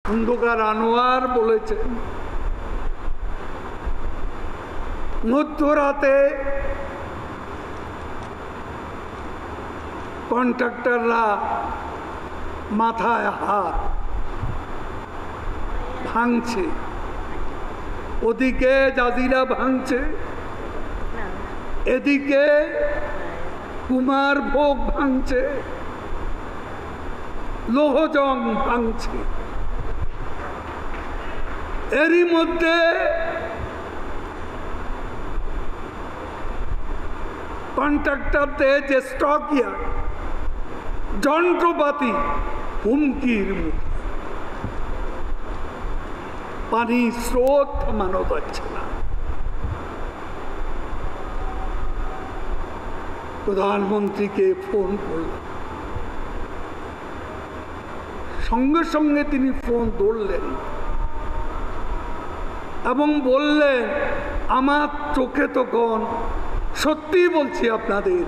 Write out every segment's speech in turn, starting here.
খন্দকার আনোয়ার বলেছেন, মধ্যরাতে কন্ট্রাক্টররা মাথায় হাত ভাঙছে, ওদিকে জাজিরা ভাঙছে, এদিকে কুমার ভোগ ভাঙছে, লৌহজং ভাঙছে। এরই মধ্যে কন্ট্রাক্টরদের যে স্টক ইয়ার্ড, যন্ত্রপাতি হুমকির মুখে, পানি স্রোত থামানো যাচ্ছে না। প্রধানমন্ত্রীকে ফোন করলাম, সঙ্গে সঙ্গে তিনি ফোন ধরলেন এবং বললেন, আমার চোখে তখন, সত্যি বলছি আপনাদের,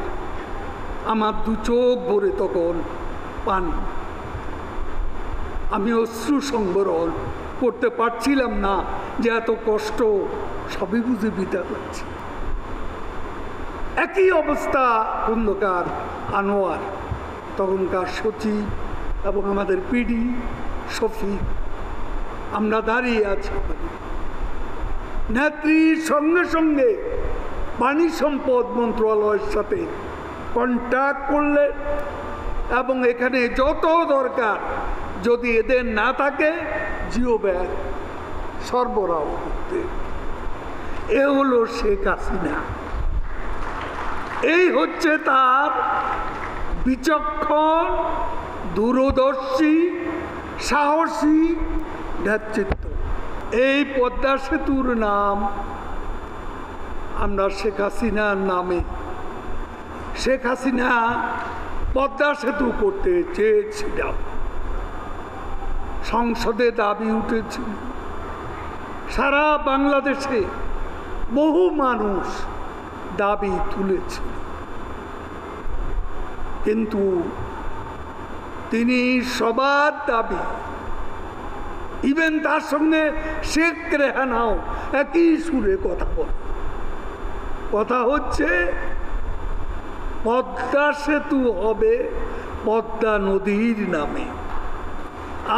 আমার দু চোখ ভরে তখন পানি, আমি অশ্রু সংবরণ করতে পারছিলাম না, যে এত কষ্ট সবই বুঝে বিতা করছি। একই অবস্থা খন্দকার আনোয়ার, তখনকার সচিব এবং আমাদের পিডি শফিক, আমরা দাঁড়িয়ে আছি। নেত্রীর সঙ্গে সঙ্গে পানি সম্পদ মন্ত্রণালয়ের সাথে কন্ট্যাক্ট করলেন এবং এখানে যত দরকার যদি এদের না থাকে জিও ব্যাগ সরবরাহ করতে। এ হলো শেখ হাসিনা, এই হচ্ছে তার বিচক্ষণ, দূরদর্শী, সাহসী নেতৃত্ব। এই পদ্মা সেতুর নাম আমরা শেখ হাসিনার নামে, শেখ হাসিনা পদ্মা সেতু করতে চেয়েছিলাম, সংসদে দাবি উঠেছিল, সারা বাংলাদেশে বহু মানুষ দাবি তুলেছিল, কিন্তু তিনি সবার দাবি, ইভেন তার সঙ্গে শেখ রেহানাও একই সুরে কথা বলে। কথা হচ্ছে পদ্মা সেতু হবে পদ্মা নদীর নামে,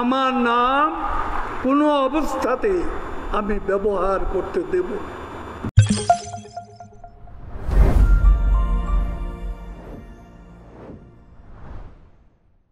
আমার নাম কোনো অবস্থাতে আমি ব্যবহার করতে দেব না।